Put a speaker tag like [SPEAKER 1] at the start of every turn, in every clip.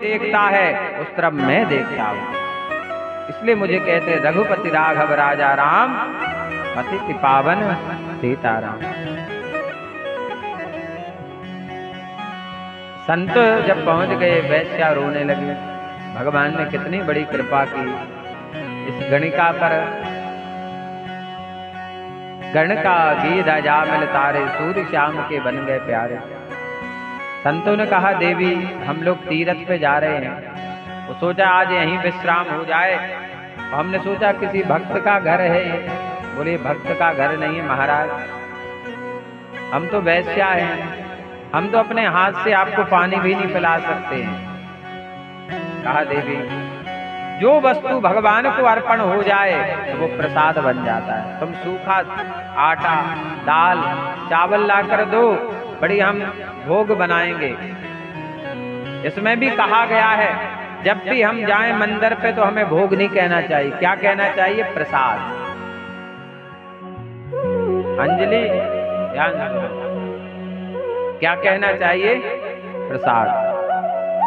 [SPEAKER 1] देखता है उस तरफ मैं देखता हूँ। इसलिए मुझे कहते रघुपति राघव राजा राम, पतित पावन सीताराम। संत जब पहुंच गए, वैश्या रोने लगी। भगवान ने कितनी बड़ी कृपा की इस गणिका पर। गणिका गीध अजामिल तारे, सूर्य श्याम के बन गए प्यारे। संतों ने कहा देवी हम लोग तीर्थ पे जा रहे हैं, वो सोचा आज यहीं विश्राम हो जाए। हमने सोचा किसी भक्त का घर है ये। बोले भक्त का घर नहीं है महाराज, हम तो वैश्या हैं, हम तो अपने हाथ से आपको पानी भी नहीं पिला सकते हैं। कहा देवी जो वस्तु भगवान को अर्पण हो जाए तो वो प्रसाद बन जाता है। तुम सूखा आटा दाल चावल ला कर दो, बड़ी हम भोग बनाएंगे। इसमें भी कहा गया है जब भी हम जाएं मंदिर पे तो हमें भोग नहीं कहना चाहिए। क्या कहना चाहिए? प्रसाद। अंजलि ध्यान रखो, क्या कहना चाहिए? प्रसाद।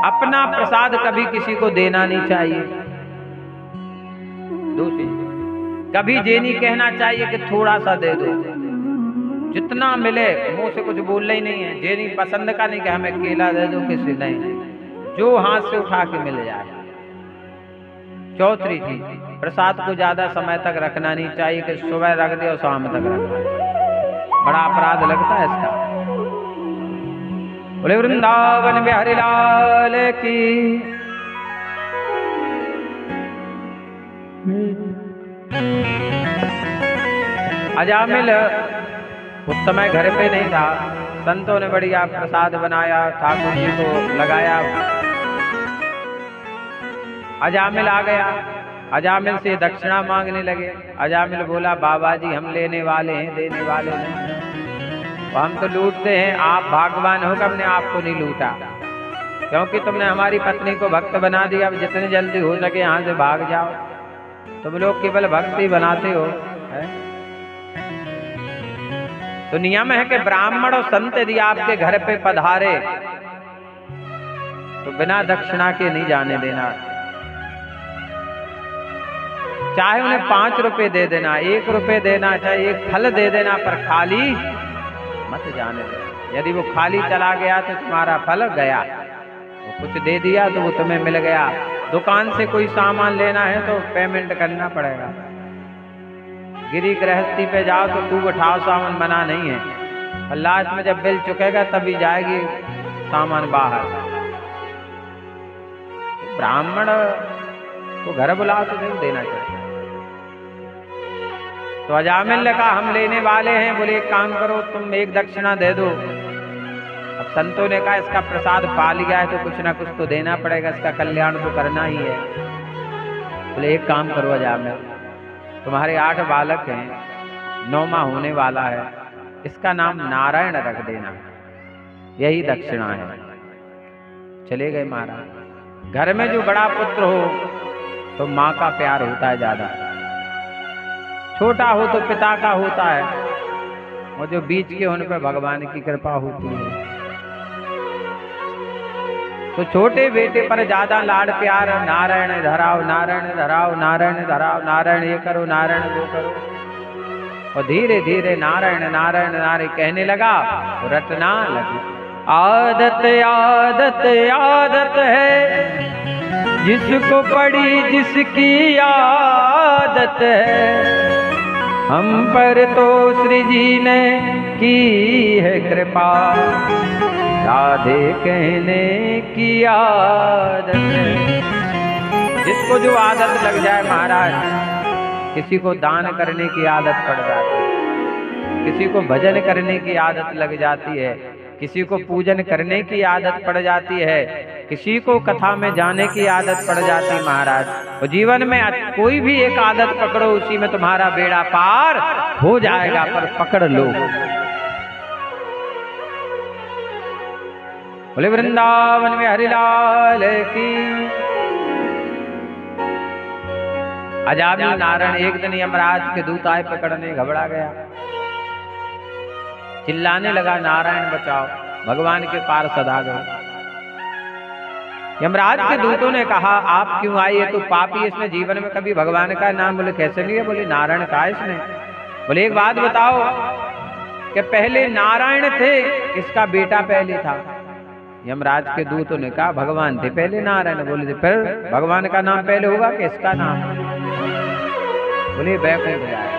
[SPEAKER 1] अपना प्रसाद कभी किसी को देना नहीं चाहिए। दूसरी, कभी ये नहीं कहना चाहिए कि थोड़ा सा दे दो, जितना मिले। मुंह से कुछ बोलना ही नहीं है। ये नहीं पसंद का नहीं कि हमें केला दे दो, किसी नहीं, जो हाथ से उठा के मिल जाए। चौथी थी प्रसाद को ज्यादा समय तक रखना नहीं चाहिए कि सुबह रख दे और शाम तक रखना, बड़ा अपराध लगता है इसका। बोले वृंदावन बिहारी लाल की। अजामिल उस समय घर पे नहीं था। संतों ने बढ़िया प्रसाद बनाया, ठाकुर जी को लगाया। अजामिल आ गया, अजामिल से दक्षिणा मांगने लगे। अजामिल बोला बाबा जी हम लेने वाले हैं, देने वाले नहीं। तो हम तो लूटते हैं, आप भाग्यवान हो कि हमने आपको नहीं लूटा, क्योंकि तुमने हमारी पत्नी को भक्त बना दिया। अब जितनी जल्दी हो सके यहाँ से भाग जाओ। तुम लोग केवल भक्ति बनाते हो है? तो नियम है कि ब्राह्मण और संत यदि आपके घर पे पधारे तो बिना दक्षिणा के नहीं जाने देना। चाहे उन्हें 5 रुपए दे देना, 1 रुपए देना, चाहे 1 फल दे देना, पर खाली मत जाने देना। यदि वो खाली चला गया तो तुम्हारा फल गया। वो कुछ दे दिया तो वो तुम्हें मिल गया। दुकान से कोई सामान लेना है तो पेमेंट करना पड़ेगा। गिरी गृहस्थी पे जाओ तो तू उठाओ सामान, मना नहीं है, और लास्ट में जब बिल चुकेगा तभी जाएगी सामान बाहर। ब्राह्मण को घर बुलाओ तो देना चाहिए। तो अजामिल ने कहा हम लेने वाले हैं। बोले एक काम करो तुम 1 दक्षिणा दे दो। अब संतों ने कहा इसका प्रसाद पा लिया है तो कुछ ना कुछ तो देना पड़ेगा, इसका कल्याण तो करना ही है। बोले एक काम करो अजामिल, तुम्हारे 8 बालक हैं, 9वां होने वाला है, इसका नाम नारायण रख देना, यही दक्षिणा है। चले गए महाराज। घर में जो बड़ा पुत्र हो तो माँ का प्यार होता है ज्यादा, छोटा हो तो पिता का होता है, और जो बीच के होने पर भगवान की कृपा होती है। तो छोटे बेटे पर ज्यादा लाड प्यार, नारायण धराओ, नारायण धराओ, नारायण धराओ, नारायण ये करो, नारायण वो करो। और धीरे धीरे नारायण नारायण नारायण कहने लगा तो रटना लगी। आदत आदत आदत है जिसको पड़ी जिसकी आदत है, हम पर तो श्री जी ने की है कृपा, राधे कहने की आदत है। जिसको जो आदत लग जाए महाराज, किसी को दान करने की आदत पड़ जाती है, किसी को भजन करने की आदत लग जाती है, किसी को पूजन करने की आदत पड़ जाती है, किसी को कथा में जाने की आदत पड़ जाती है महाराज। और जीवन में कोई भी एक आदत पकड़ो, उसी में तुम्हारा बेड़ा पार हो जाएगा, पर पकड़ लो। बोले वृंदावन में हरिलाल की। अजामिल नारायण एक दिन यमराज के दूत आए पकड़ने, घबरा गया, चिल्लाने लगा नारायण बचाओ। भगवान के पार्षद आ गए। यमराज के दूतों ने कहा आप क्यों आए, ये तो पापी, इसने जीवन में कभी भगवान का नाम। बोले कैसे नहीं है? बोले नारायण कहा इसने। बोले एक बात बताओ कि पहले नारायण थे, किसका बेटा पहले था? यमराज के दूतों ने कहा भगवान थे पहले, नारायण। बोले फिर भगवान का नाम पहले होगा कि इसका नाम? बोले बैकुंठ जाए।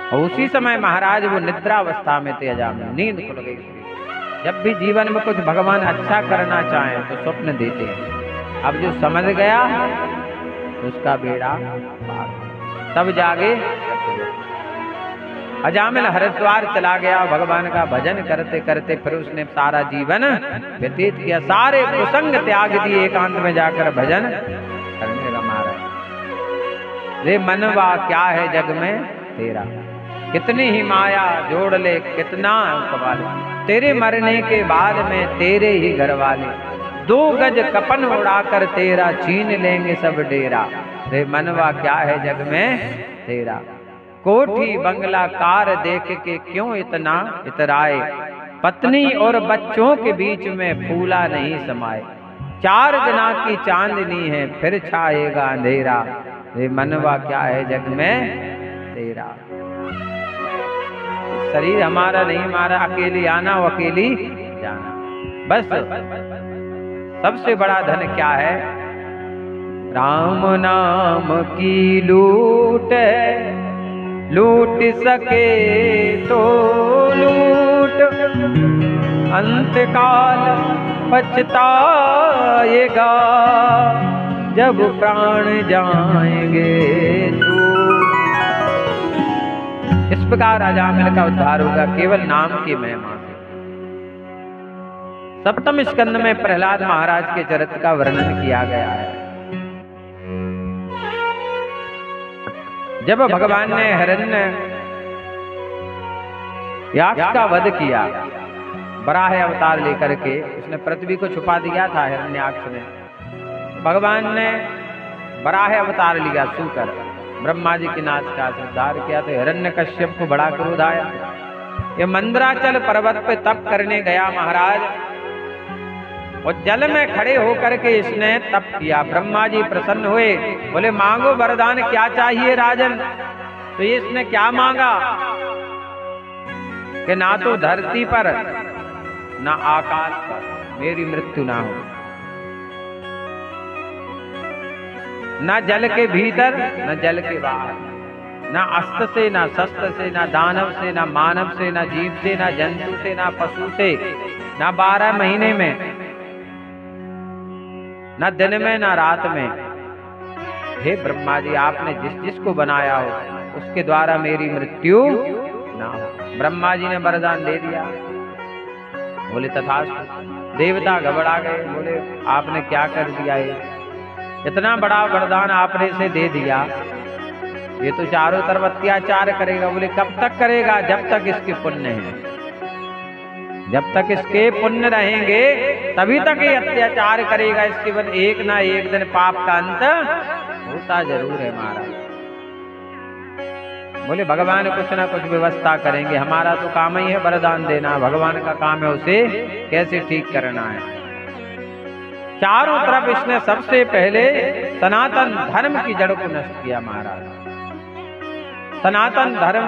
[SPEAKER 1] और उसी समय महाराज वो निद्रावस्था में थे, अजामिल, नींद खुल गई। जब भी जीवन में कुछ भगवान अच्छा करना चाहें तो स्वप्न देते हैं। अब जो समझ गया उसका बेड़ा पार, तब जागे। अजामिल हरिद्वार चला गया, भगवान का भजन करते करते फिर उसने सारा जीवन व्यतीत किया, सारे कुसंग त्याग दिए, एकांत में जाकर भजन करने लगा। महाराज रे मनवा क्या है जग में तेरा, कितनी ही माया जोड़ ले कितना कमाले, तेरे मरने के बाद में तेरे ही घर वाले, 2 गज कपन उड़ाकर तेरा छीन लेंगे सब डेरा। रे मनवा क्या है जग में तेरा, कोठी बंगला कार देख के क्यों इतना इतराए, पत्नी और बच्चों के बीच में फूला नहीं समाए, 4 दिना की चांदनी है फिर छाएगा अंधेरा। रे मनवा क्या है जग में तेरा। शरीर हमारा नहीं, हमारा अकेली आना और अकेली जाना, बस। सबसे बड़ा धन क्या है? राम नाम की लूट है, लूट सके तो लूट, अंतकाल पछताएगा जब प्राण जाएंगे तू। इस प्रकार अजामिल का उद्धार होगा केवल नाम की महिमा से। सप्तम स्कंद में प्रहलाद महाराज के चरित्र का वर्णन किया गया है। जब भगवान ने हिरण्य याक्ष का वध किया, बराह अवतार लेकर के, उसने पृथ्वी को छुपा दिया था हिरण्याक्ष ने। भगवान ने बराह अवतार लिया, सूकर ब्रह्मा जी के नाच का उद्धार किया, तो हिरण्यकश्यप को बड़ा क्रोध आया। ये मंदराचल पर्वत पे तप करने गया महाराज, और जल में खड़े होकर के इसने तप किया। ब्रह्मा जी प्रसन्न हुए, बोले मांगो वरदान, क्या चाहिए राजन? तो इसने क्या मांगा कि ना तो धरती पर ना आकाश पर मेरी मृत्यु ना हो, ना जल के भीतर ना जल के बाहर, ना अस्त्र से ना शस्त्र से, ना दानव से ना मानव से, ना जीव से ना जंतु से, ना पशु से, ना 12 महीने में, ना दिन में ना रात में। हे ब्रह्मा जी, आपने जिस जिसको बनाया हो उसके द्वारा मेरी मृत्यु ना हो। ब्रह्मा जी ने वरदान दे दिया। बोले तथास्तु। देवता घबरा गए, बोले आपने क्या कर दिया है? इतना बड़ा वरदान आपने इसे दे दिया, ये तो चारों तरफ अत्याचार करेगा। बोले कब तक करेगा? जब तक इसके पुण्य हैं, जब तक इसके पुण्य रहेंगे तभी तक ये अत्याचार करेगा। इसके बाद एक ना एक दिन पाप का अंत होता जरूर है महाराज। बोले भगवान कुछ ना कुछ व्यवस्था करेंगे, हमारा तो काम ही है वरदान देना, भगवान का काम है उसे कैसे ठीक करना है। चारों तरफ इसने सबसे पहले सनातन धर्म की जड़ को नष्ट किया महाराज। सनातन धर्म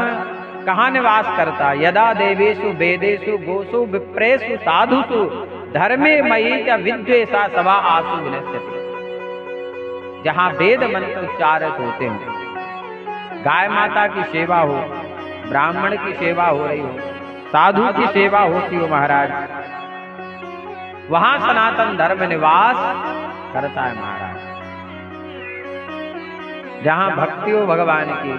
[SPEAKER 1] कहाँ निवास करता? यदा देवेषु वेदेषु गोसु विप्रेषु साधुषु धर्मे मयि च विद्वेषा सवा आसु विनश्यति। जहाँ वेद मंत्र उच्चारित होते हो, गाय माता की सेवा हो, ब्राह्मण की सेवा हो रही हो, साधु की सेवा होती हो महाराज, वहां सनातन धर्म निवास करता है महाराज। जहां भक्ति हो भगवान की,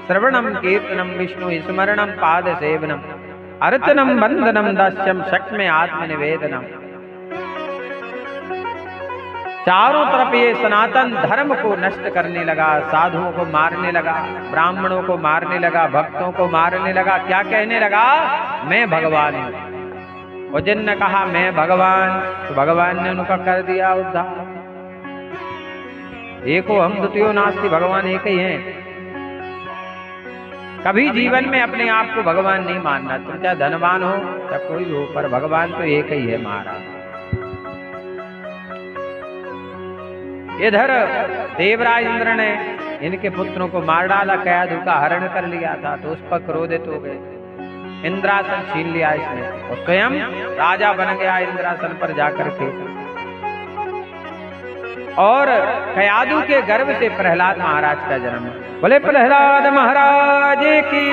[SPEAKER 1] श्रवणम कीर्तनम विष्णु स्मरणम पाद सेवनम अर्चनम वंदनम दास्यम शक्ष्मे आत्मनिवेदनम। चारों तरफ ये सनातन धर्म को नष्ट करने लगा, साधुओं को मारने लगा, ब्राह्मणों को मारने लगा, भक्तों को मारने लगा। क्या कहने लगा? मैं भगवान हूं। और जिनने कहा मैं भगवान, तो भगवान ने उनका कर दिया उद्धार। एको हम द्वितीयो नास्ति, भगवान एक ही हैं। कभी जीवन में अपने आप को भगवान नहीं मानना, तुम चाहे धनवान हो या कोई हो, पर भगवान तो एक ही है महाराज। इधर देवराज इंद्र ने इनके पुत्रों को मार डाला, कयाधु का हरण कर लिया था, तो उस पर क्रोधित हो गए, इंद्रासन छीन लिया इसने और स्वयं राजा बन गया इंद्रासन पर जाकर के। और कयाधु के गर्भ से प्रहलाद महाराज का जन्म। बोले प्रहलाद महाराज की।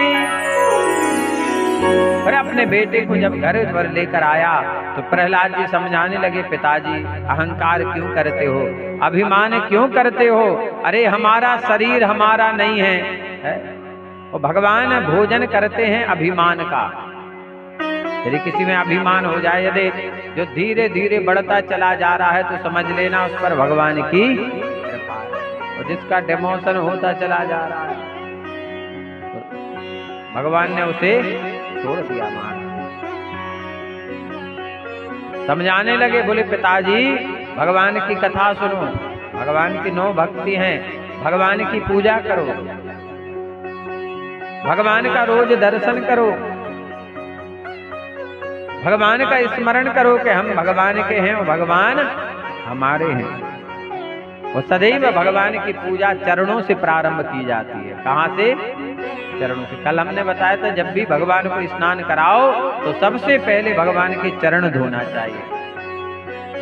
[SPEAKER 1] फिर अपने बेटे को जब घर पर लेकर आया तो प्रहलाद जी समझाने लगे, पिताजी अहंकार क्यों करते हो, अभिमान क्यों करते हो, अरे हमारा शरीर हमारा नहीं है, और भगवान भोजन करते हैं अभिमान का। यदि किसी में अभिमान हो जाए, यदि जो धीरे धीरे बढ़ता चला जा रहा है, तो समझ लेना उस पर भगवान की कृपा है, और जिसका डिमोशन होता चला जा रहा है भगवान ने उसे छोड़ दिया। मान समझाने लगे, बोले पिताजी भगवान की कथा सुनो, भगवान की 9 भक्ति हैं, भगवान की पूजा करो, भगवान का रोज दर्शन करो, भगवान का स्मरण करो कि हम भगवान के हैं और भगवान हमारे हैं। और सदैव भगवान की पूजा चरणों से प्रारंभ की जाती है। कहाँ से? चरणों से। कल हमने बताया था जब भी भगवान को स्नान कराओ तो सबसे पहले भगवान के चरण धोना चाहिए।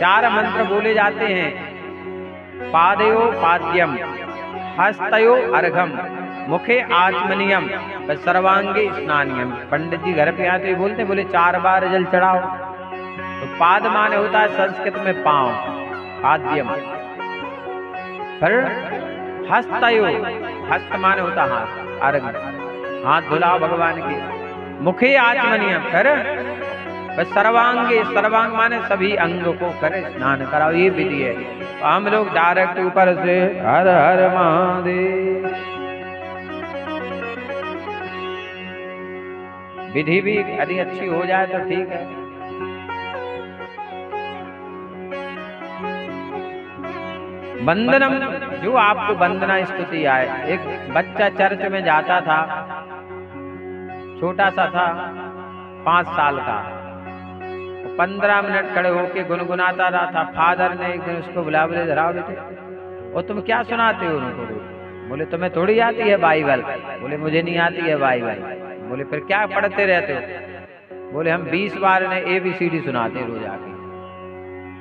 [SPEAKER 1] 4 मंत्र बोले जाते हैं, पादयो पाद्यम, हस्तयो अर्घम, मुखे आचमनियम, सर्वांगे स्नानियम। पंडित जी घर पे आते ही बोलते, बोले 4 बार जल चढ़ाओ। तो पाद माने होता है संस्कृत में पांव, पाद्यम। फिर हस्तयो, हस्त माने होता हाथ, अर्घ, हाथ धुलाओ भगवान के। मुखे आचमनियम, फिर सर्वांगे, सर्वांग माने सभी अंग को करे स्नान कराओ, ये विधि है। तो हम लोग डायरेक्ट ऊपर से हर हर महादेव, विधि भी यदि अच्छी हो जाए तो ठीक है। वंदनम, जो आपको वंदना स्तुति आए। एक बच्चा चर्च में जाता था, छोटा सा था, 5 साल का, 15 मिनट खड़े होके गुनगुनाता रहा था। फादर ने एक दिन उसको बुला, बोले जरा बेटे, और तुम क्या सुनाते हो उनको? बोले तुम्हें थोड़ी आती है बाइबल? बोले मुझे नहीं आती है बाइबल। बोले फिर क्या पढ़ते रहते हो? बोले हम 20 बार ने ABCD सुनाते रोज आके।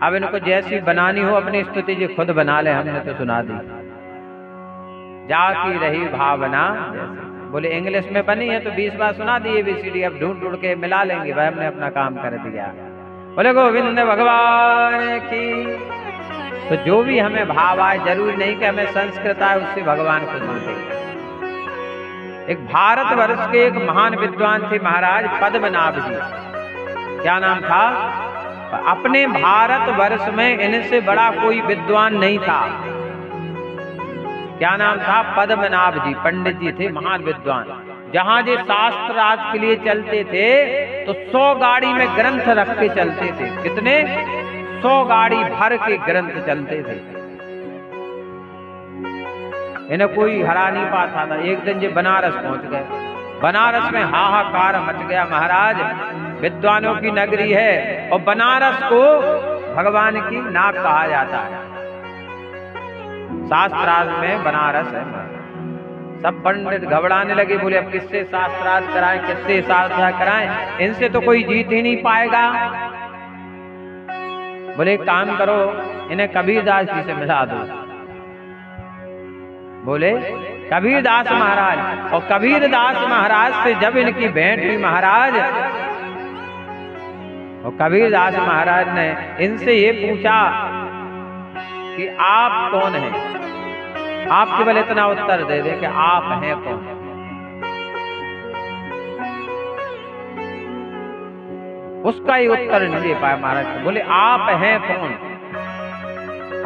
[SPEAKER 1] अब इनको जैसी बनानी हो अपनी स्तुति जी खुद बना ले, हमने तो सुना दी। जाकी रही भावना जैसे। बोले इंग्लिश में बनी है तो 20 बार सुना दी ABCD, अब ढूंढ ढूंढ के मिला लेंगे, भाई हमने अपना काम कर दिया। बोले गोविंद भगवान की। तो जो भी हमें भाव आए, जरूरी नहीं कि हमें संस्कृत आए उससे भगवान को सुनते। एक भारतवर्ष के एक महान विद्वान थे महाराज पद्मनाभ जी। क्या नाम था? अपने भारतवर्ष में इनसे बड़ा कोई विद्वान नहीं था। क्या नाम था? पद्मनाभ जी। पंडित जी थे, महान विद्वान। जहां जे शास्त्रार्थ के लिए चलते थे तो 100 गाड़ी में ग्रंथ रख के चलते थे। कितने? 100 गाड़ी भर के ग्रंथ चलते थे। इन्हें कोई हरा नहीं पाता था। एक दिन ये बनारस पहुंच गए। बनारस में हाहाकार मच गया महाराज, विद्वानों की नगरी है और बनारस को भगवान की नाक कहा जाता है। शास्त्रार्थ में बनारस है। सब पंडित घबराने लगे, बोले अब किससे शास्त्रार्थ कराएं, किससे शास्त्रार्थ कराएं, इनसे तो कोई जीत ही नहीं पाएगा। बोले एक काम करो, इन्हें कबीरदास जी से मिला दो। बोले कबीरदास महाराज। और कबीरदास महाराज से जब इनकी भेंट हुई महाराज, और कबीरदास महाराज ने इनसे ये पूछा कि आप कौन हैं? आप केवल इतना उत्तर दे दे कि आप हैं कौन। उसका ही उत्तर नहीं दे पाया महाराज। बोले आप हैं कौन?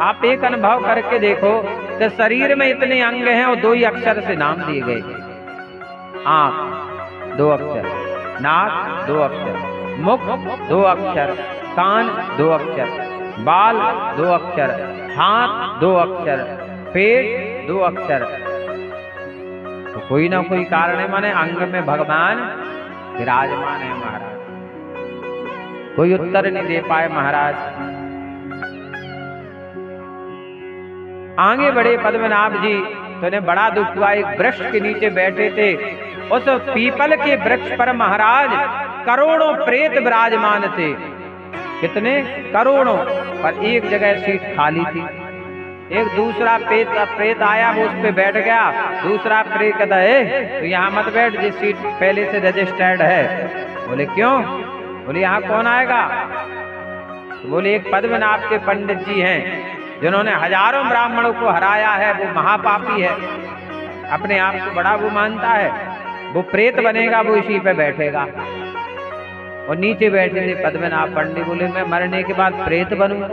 [SPEAKER 1] आप एक अनुभव करके देखो कि शरीर में इतने अंग हैं और 2 ही अक्षर से नाम दिए गए। आंख 2 अक्षर, नाक 2 अक्षर, मुख 2 अक्षर, कान 2 अक्षर, बाल 2 अक्षर, हाथ 2 अक्षर, पेट 2 अक्षर। तो कोई ना कोई कारण है, माने अंग में भगवान विराजमान है महाराज। कोई उत्तर नहीं दे पाए महाराज। आगे बढ़े पद्मनाभ जी तो उन्हें बड़ा दुख हुआ। एक वृक्ष के नीचे बैठे थे, उस पीपल के वृक्ष पर महाराज करोड़ों प्रेत विराजमान थे। कितने? करोड़ों। पर एक जगह सीट खाली थी। एक दूसरा प्रेत आया, वो उस पे बैठ गया। दूसरा प्रेत कहता है तो यहाँ मत बैठ, जिस सीट पहले से रजिस्टर्ड है। बोले क्यों? बोले यहाँ कौन आएगा? तो बोले एक पद्मनाभ के पंडित जी हैं, जिन्होंने हजारों ब्राह्मणों को हराया है, वो महापापी है, अपने आप को बड़ा वो मानता है, वो प्रेत बनेगा, वो इसी पे बैठेगा। और नीचे बैठे थे पद्मनाभ पंडित। बोले मैं मरने के बाद प्रेत बनूंगा?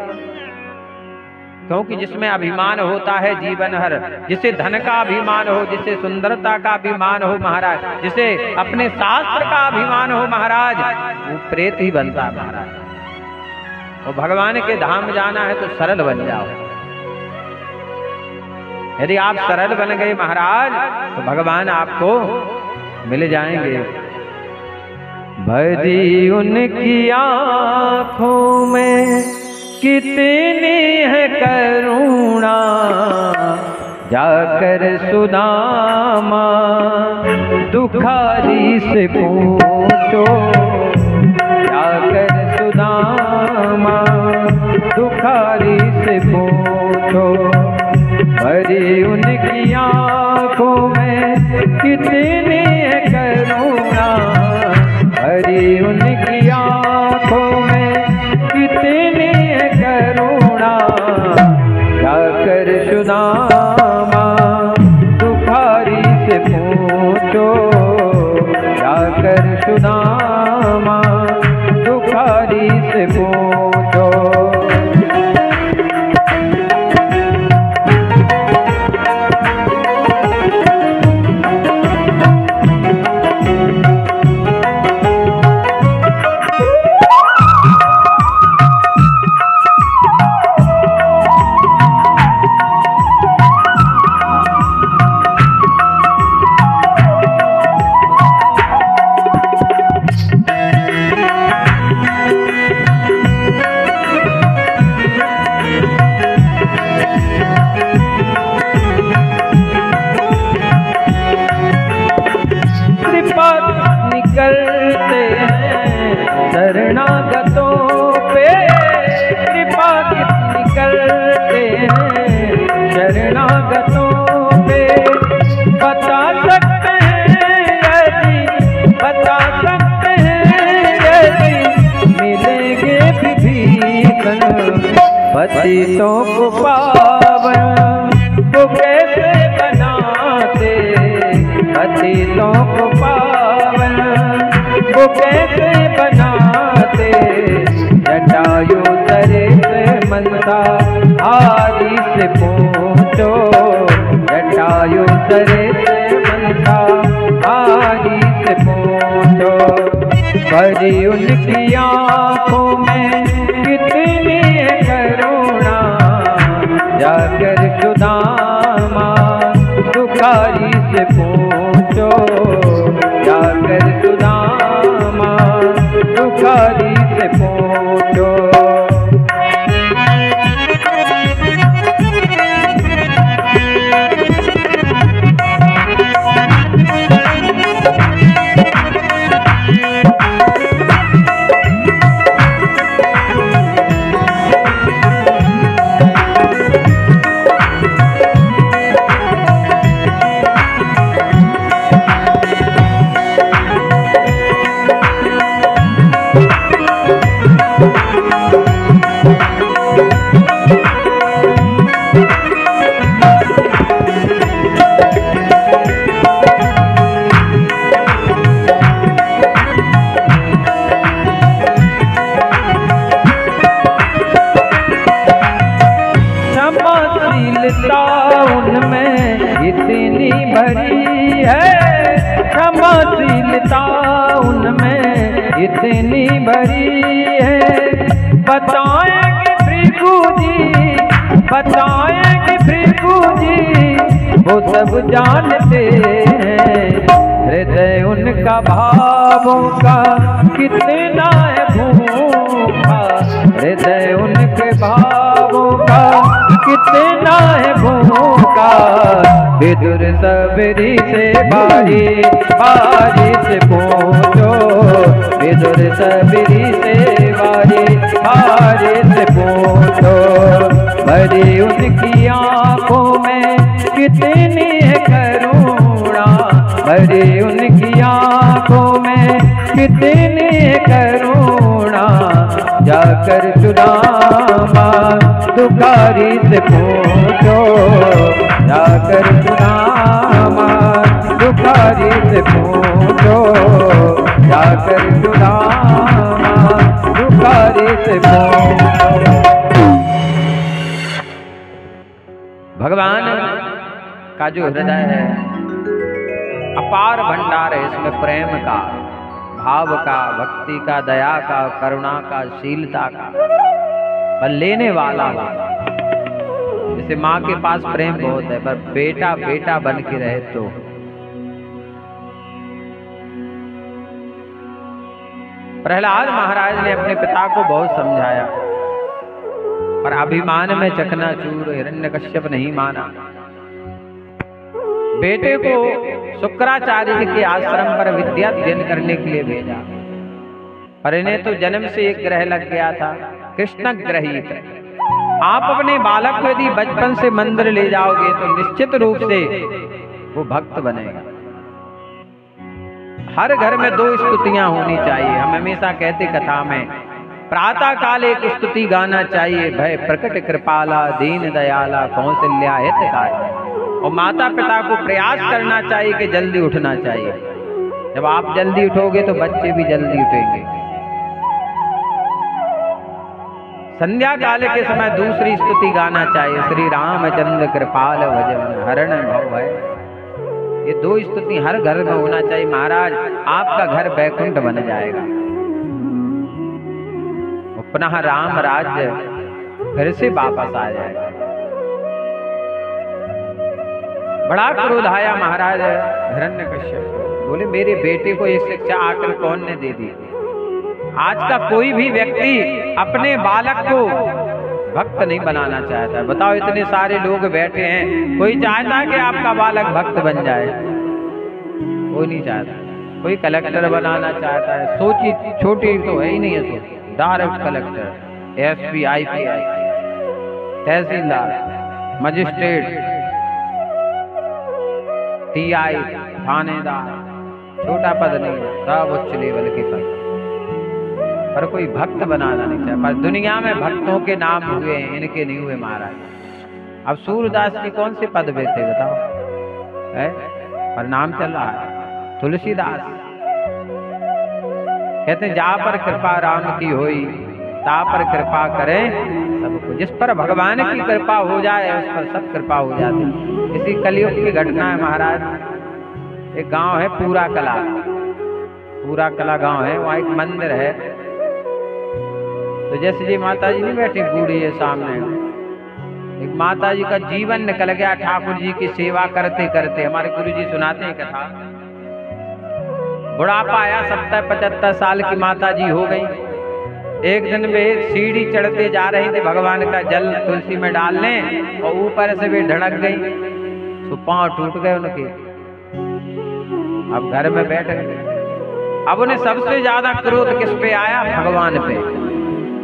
[SPEAKER 1] क्योंकि जिसमें अभिमान होता है जीवन हर, जिसे धन का अभिमान हो, जिसे सुंदरता का अभिमान हो महाराज, जिसे अपने शास्त्र का अभिमान हो महाराज, वो प्रेत ही बनता है महाराज। और भगवान के धाम जाना है तो सरल बन जाओ। यदि आप सरल बन गए महाराज तो भगवान आपको मिल जाएंगे। भरी उनकी आंखों में कितनी है करुणा, जाकर सुदामा दुखारी से पूछो, जाकर सुदामा दुखारी से पूछो। भरी उनकी आंखों में कितनी है करुणा, भरी उनकी आंखों में कितनी है करुणा, जाकर सुदामा दुखारी से पूछो, जाकर सुदामा दुखारी से पूछो। निकलते हैं शरणागतों पे, कृपा निकलते हैं शरणागतों पे। बता सकते हैं यदि, बता सकते हैं यदि मिलेंगे विभीषण पतितों को पावन, वो कैसे बनाते पतितों को पावन, वो कैसे बनाते। जटायु तरे से मनसा आदि से पूछो, जटायु तरे से मनसा आदि से पूछो। भरी उनकी आंखों में कितनी है करुणा, जाकर सुदामा दुखारी से पूछो, जाकर सुदामा दुखारी से पूछो। उनमें इतनी भरी है, क्षमाशीलता उनमें इतनी भरी है। बताएंगे भृगु जी, बताएंगे भृगु जी, वो सब जानते हैं। हृदय उनका भावों का कितना है भूखा, हृदय उनके भावों का कितना कितना है भूखा, विदुर सबरी से बारी बारी से पूछो, विदुर सबरी से बारी बारी से पूछो। भरी उनकी आंखों में कितनी है करुणा, भरी उनकी आंखों में कितनी है करुणा। जाकर चुनामा दुखारी से पूछो, जाकर चुनामा दुखारी से पूछो, जाकर चुनामा दुखारी से पूछो। भगवान का जो हृदय है अपार भंडार है, इसमें प्रेम का, भाव का, भक्ति का, दया का, करुणा का, शीलता का, पर लेने वाला हो। जैसे माँ के पास प्रेम बहुत है, पर बेटा बेटा बन के रहे तो। प्रहलाद महाराज ने अपने पिता को बहुत समझाया, पर अभिमान में चकनाचूर हिरण्यकश्यप नहीं माना। बेटे को शुक्राचार्य जी के आश्रम पर विद्या अध्ययन करने के लिए भेजा, पर इन्हें तो जन्म से एक ग्रह लग गया था, कृष्ण ग्रहित। आप अपने बालक को यदि बचपन से मंदिर ले जाओगे तो निश्चित रूप से वो भक्त बनेगा। हर घर में 2 स्तुतियां होनी चाहिए। हम हमेशा कहते कथा में, प्रातः काल एक स्तुति गाना चाहिए, भय प्रकट कृपाला दीन दयाला कौशल्या हितकारी। और माता पिता को प्रयास करना चाहिए कि जल्दी उठना चाहिए। जब आप जल्दी उठोगे तो बच्चे भी जल्दी उठेंगे। संध्या काल के समय दूसरी स्तुति गाना चाहिए, श्री रामचंद्र कृपाल भजन हरण भव है। ये 2 स्तुति हर घर में होना चाहिए। महाराज आपका घर बैकुंठ बन जाएगा, पुनः राम राज्य फिर से वापस आ जाएगा। बड़ा क्रोध आया महाराज हिरण्यकश्यप को। बोले मेरे बेटे को ये शिक्षा आखिर कौन ने दे दी? आज का कोई भी व्यक्ति अपने बालक को भक्त नहीं बनाना चाहता है। बताओ, इतने सारे लोग बैठे हैं, कोई चाहता है कि आपका बालक भक्त बन जाए? कोई नहीं चाहता। कोई कलेक्टर बनाना चाहता है, सोची छोटी तो है ही नहीं है, सोची डायरेक्ट कलेक्टर, एसपी, आईपीआई, तहसीलदार, मजिस्ट्रेट, टीआई, थानेदार, छोटा पद नहीं है, सब उच्च लेवल के पद। पर कोई भक्त बनाना नहीं चाहे। पर दुनिया में भक्तों के नाम हुए हैं, इनके नहीं हुए महाराज। अब सूरदास जी कौन से पद पे थे बताओ? है पर नाम चल रहा है तुलसीदास। कहते हैं जा पर कृपा राम की होई, ता पर कृपा करें सबको। जिस पर भगवान की कृपा हो जाए उस पर सब कृपा हो जाती। इसी कलयुग की घटना है महाराज। एक गांव है पूरा कला, पूरा कला गांव है, वहाँ एक मंदिर है। तो जैसे जी माता जी नहीं बैठी बूढ़ी है सामने, एक माता जी का जीवन निकल गया ठाकुर जी की सेवा करते करते। हमारे गुरु जी सुनाते हैं कथा। बुढ़ापा आया, 70-75 साल की माता जी हो गई। एक दिन वे सीढ़ी चढ़ते जा रही थे भगवान का जल तुलसी में डालने, और ऊपर से वे ढड़क गई, तो पांव टूट गए उनके। अब घर में बैठ गए। अब उन्हें सबसे ज्यादा क्रोध किस पे आया? भगवान पे।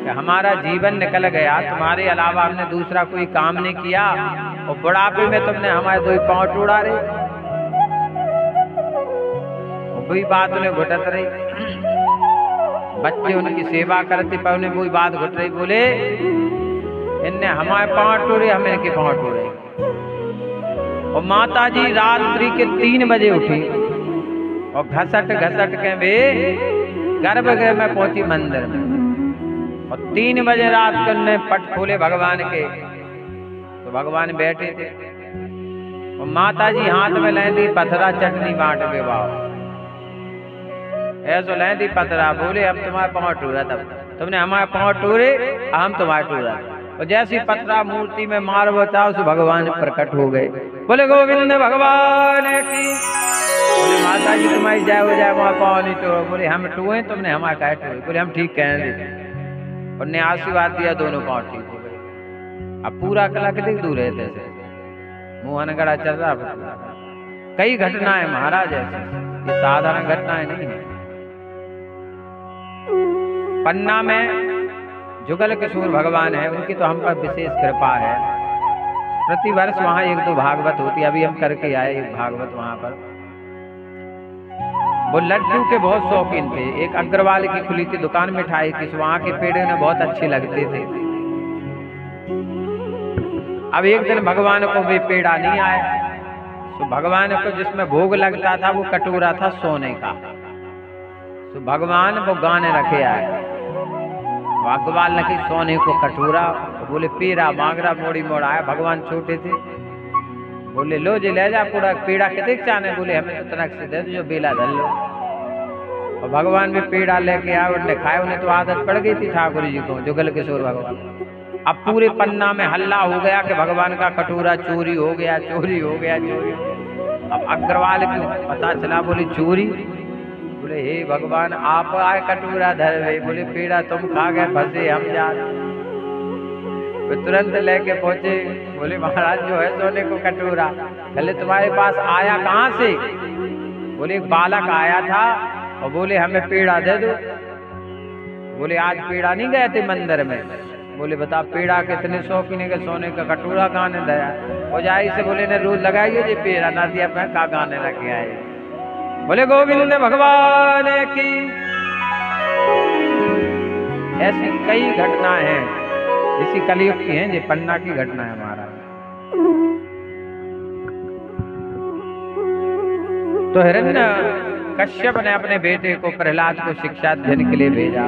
[SPEAKER 1] कि हमारा जीवन निकल गया, तुम्हारे अलावा हमने दूसरा कोई काम नहीं किया, और बुढ़ापे में तुमने हमारे 2 पांव टूटा रहे। वही बात उन्हें घुटत रही। बच्चे उनकी सेवा करते पर उन्हें वही बात घुट रही। बोले इनने हमारे पांव टूटे, हम इनके पांव टूटे। और माता जी रात्रि के 3 बजे उठी और घसट घसट के वे गर्भगृह में पहुंची मंदिर में। और 3 बजे रात को उन्होंने पट खोले भगवान के, तो भगवान बैठे थे। और माता जी हाथ में लेंदी पथरा चटनी बांट के बाओ ऐसो लेंदी पथरा। बोले हम तुम्हारे पांव टूरा, तब तुमने हमारे पांव टूरे, हम तुम्हारे टूरा। और जैसी पथरा मूर्ति में मार बचाओ सो भगवान प्रकट हो गए। बोले गोविंद भगवान की। बोले माता जी तुम्हारी जय हो जाए, वहां पांव नहीं टूरो। बोले हम टूए, तुमने हमारे कहे टूरे। बोले हम ठीक कहेंगे। उन्हें आशीर्वाद दिया, दोनों पांव ठीक हो गए। अब पूरा कला के दिख दूर रहते से मुँह गड़ा चल रहा। कई घटनाएं महाराज ऐसे, ये साधारण घटनाएं नहीं है। पन्ना में जुगल किशोर भगवान है, उनकी तो हम पर विशेष कृपा है। प्रतिवर्ष वहां 1-2 भागवत होती है। अभी हम करके आए एक भागवत वहां पर। वो लड्डू के बहुत शौकीन थे। एक अग्रवाल की खुली थी दुकान मिठाई की, वहां के पेड़े उन्हें बहुत अच्छे लगते थे। अब एक दिन भगवान को वे पेड़ा नहीं आया, तो भगवान को जिसमें भोग लगता था वो कटोरा था सोने का। तो भगवान वो गाने रखे आए, अग्रवाल ने सोने को कटोरा, बोले पेड़ा मांग रहा, मोड़ी मोड़ आया। भगवान छोटे थे, बोले लो जी ले जा पूरा पेड़ा कितने चाने, बोले हमें तो तनक से दे दो जो बेला धर लो। और भगवान भी पेड़ा लेके आए, उन्हें खाए। उन्हें तो आदत पड़ गई थी ठाकुर जी को, जुगल किशोर भगवान। अब पूरे पन्ना में हल्ला हो गया कि भगवान का कटोरा चोरी हो गया, चोरी हो गया, चोरी। अब अग्रवाल को पता चला, बोले चोरी, बोले हे भगवान आप आए कटोरा धर गए, बोले पेड़ा तुम खा गए, फंसे हम जा। वे तुरंत लेके पहुंचे, बोले महाराज जो है सोने को कटोरा, पहले तुम्हारे पास आया कहाँ से? बोले एक बालक आया था और बोले हमें पेड़ा दे दो। बोले आज पेड़ा नहीं गए थे मंदिर में? बोले बता पेड़ा कितने शौकीन है, सोने का कटोरा कहाँ ने दया। और जारी से बोले ने रोज लगाइए जी पेड़ा ना दिया मैं का गाने लगे आए। बोले गोविंद भगवान की। ऐसी कई घटनाएं हैं, इसी कलयुग की हैं, ये पन्ना की घटना है हमारा। तो हिरण्य कश्यप ने अपने बेटे को प्रहलाद को शिक्षा अध्ययन के लिए भेजा,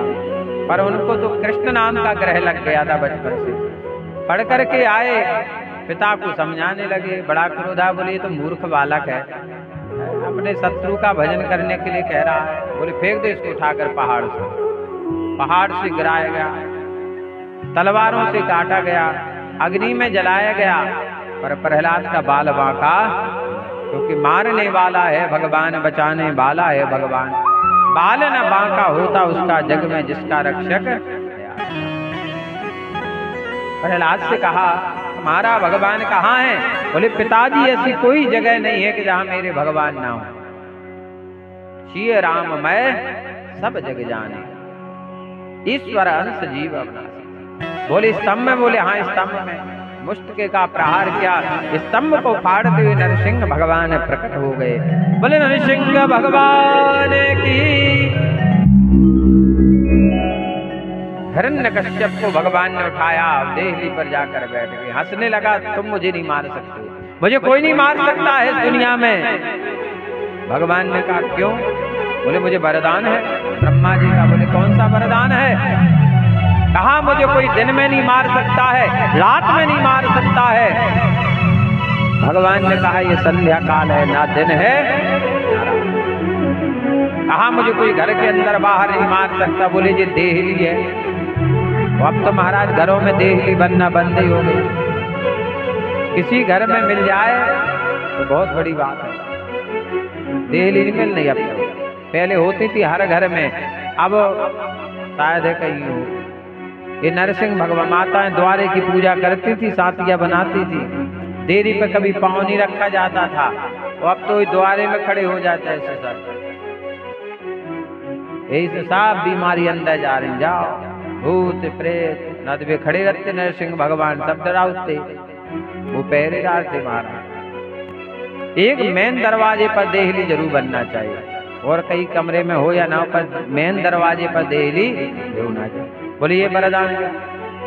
[SPEAKER 1] पर उनको तो कृष्ण नाम का ग्रह लग गया था बचपन से। पढ़ करके आए, पिता को समझाने लगे, बड़ा क्रोधा, बोले ये तो मूर्ख बालक है, अपने शत्रु का भजन करने के लिए कह रहा है। बोले फेंक दो इसको उठाकर पहाड़ से। पहाड़ से गिराया गया, तलवारों से काटा गया, अग्नि में जलाया गया, पर प्रहलाद का बाल बांका, क्योंकि मारने वाला है भगवान, बचाने वाला है भगवान। बाल न बांका होता उसका जग में जिसका रक्षक। प्रहलाद से कहा तुम्हारा भगवान कहाँ है? बोले पिताजी ऐसी कोई जगह नहीं है कि जहां मेरे भगवान ना हो। श्री राम मैं सब जग जाने, ईश्वर अंश जीव अपना। बोले स्तंभ में? बोले हाँ स्तंभ में। मुष्टिके का प्रहार किया, स्तंभ को फाड़ते हुए नरसिंह भगवान प्रकट हो गए। बोले नरसिंह भगवान की। हिरण्यकश्यप को भगवान ने उठाया, देहली पर जाकर बैठ गए, हंसने लगा, तुम मुझे नहीं मार सकते, मुझे कोई नहीं मार सकता है इस दुनिया में। भगवान ने कहा क्यों? बोले मुझे वरदान है ब्रह्मा जी का। बोले कौन सा वरदान है? कहा मुझे कोई दिन में नहीं मार सकता है, रात में नहीं मार सकता है। भगवान ने कहा ये संध्या काल है, ना दिन है। कहा मुझे कोई घर के अंदर बाहर नहीं मार सकता। बोले ये देहली है। अब तो महाराज घरों में देहली बनना बंद ही हो गई, किसी घर में मिल जाए तो बहुत बड़ी बात है। देहली नहीं मिल रही अब तो, पहले होती थी हर घर में, अब शायद है कहीं हो। ये नरसिंह भगवान माताएं द्वारे की पूजा करती थी, सातिया बनाती थी, देरी पे कभी पाँव नहीं रखा जाता था, अब तो द्वारे में खड़े हो जाते हैं। ऐसे सब यही से सब बीमारी अंदर जा रही। जाओ भूत प्रेत नदवे खड़े रहते, नरसिंह भगवान सब डरावते, वो पहरेदार थे महाराज। एक मेन दरवाजे पर देहली जरूर बनना चाहिए, और कई कमरे में हो या ना हो, पर मेन दरवाजे पर देहली होना चाहिए। बोले ये वरदान क्या?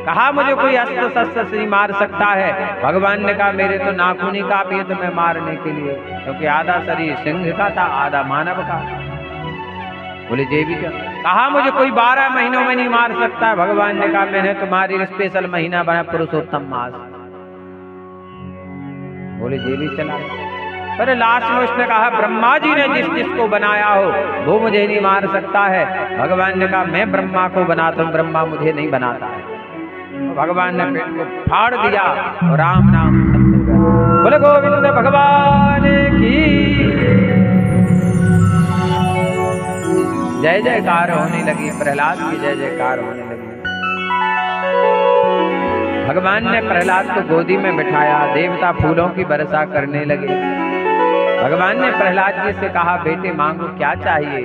[SPEAKER 1] कहा मुझे कोई अस्त्र शस्त्र से नहीं मार सकता है। भगवान ने कहा मेरे तो नाखून ही काफी है तुम्हें मारने के लिए, क्योंकि आधा शरीर सिंह का था, आधा मानव का। बोले जे भी क्या? कहा मुझे कोई 12 महीनों में नहीं मार सकता है। भगवान ने कहा मैंने तुम्हारी स्पेशल महीना बना पुरुषोत्तम मास। बोले जे भी चला। पर लास्ट में उसने कहा ब्रह्मा जी ने जिस जिसको बनाया हो वो मुझे नहीं मार सकता है। भगवान ने कहा मैं ब्रह्मा को बनाता हूँ, ब्रह्मा मुझे नहीं बनाता है। तो भगवान ने पेट को फाड़ दिया और राम नाम सत्य गया। बोले गोविंद भगवान की जय जयकार होने लगी, प्रहलाद की जय जयकार होने लगी। भगवान ने प्रहलाद को गोदी में बिठाया, देवता फूलों की वर्षा करने लगे। भगवान ने प्रहलाद जी से कहा, बेटे मांगो क्या चाहिए।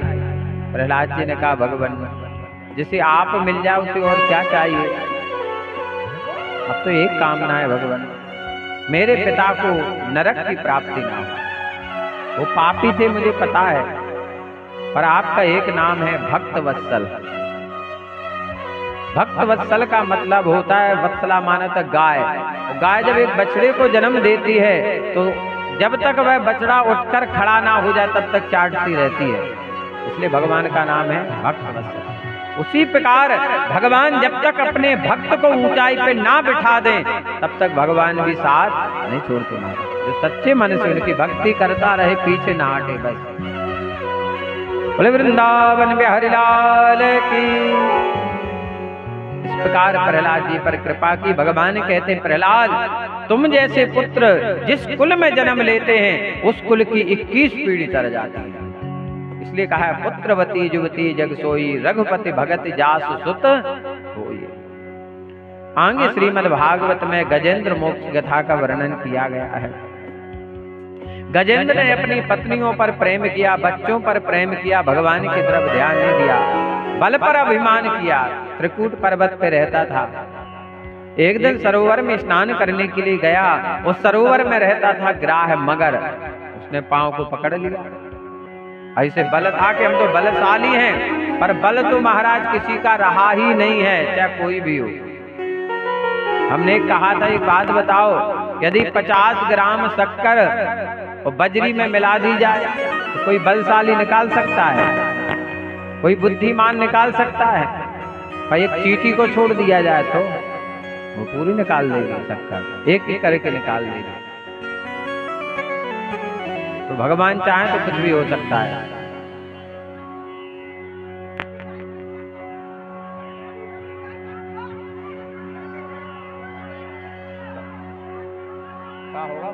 [SPEAKER 1] प्रहलाद जी ने कहा, भगवान जिसे आप मिल जाए उसे और क्या चाहिए। अब तो एक कामना है भगवान, मेरे पिता को नरक की प्राप्ति ना हो। वो पापी थे मुझे पता है, पर आपका एक नाम है भक्त वत्सल। भक्त वत्सल का मतलब होता है, वत्सला माना था गाय। गाय जब एक बछड़े को जन्म देती है तो जब तक वह बछड़ा उठकर खड़ा ना हो जाए तब तक चाटती रहती है, इसलिए भगवान का नाम है भक्त वत्सल। उसी प्रकार भगवान जब तक अपने भक्त को ऊंचाई पे ना बिठा दें तब तक भगवान भी साथ नहीं छोड़ते। ना जो सच्चे मन से उनकी भक्ति करता रहे, पीछे ना हटे बस। बोले वृंदावन बिहारी लाल की। इस प्रकार प्रहलाद जी पर कृपा की। भगवान कहते हैं, प्रहलाद तुम जैसे पुत्र जिस कुल में जन्म लेते हैं उस कुल की 21 पीढ़ी तर जाती है। इसलिए कहा है, पुत्रवती जुवती जग सोई, रघुपति भगत जासु सुत होई। आगे श्रीमद् भागवत में गजेंद्र मोक्ष गाथा का वर्णन किया गया है। गजेंद्र ने अपनी पत्नियों पर प्रेम किया, बच्चों पर प्रेम किया, भगवान की तरफ ध्यान नहीं दिया, बल पर अभिमान किया। त्रिकूट पर्वत पे रहता था। एक दिन सरोवर में स्नान करने के लिए गया। उस सरोवर में रहता था ग्राह मगर। उसने पांव को पकड़ लिया। ऐसे बल था कि हम तो बलशाली हैं, पर बल तो महाराज किसी का रहा ही नहीं है, चाहे कोई भी हो। हमने कहा था, एक बात बताओ, यदि 50 ग्राम शक्कर और बजरी में मिला दी जाए तो कोई बलशाली निकाल सकता है? कोई बुद्धिमान निकाल सकता है? भाई एक चींटी को छोड़ दिया जाए तो वो पूरी निकाल देगी शक्कर, एक एक करके निकाल देगी। तो भगवान चाहे तो कुछ भी हो सकता है। क्या होगा?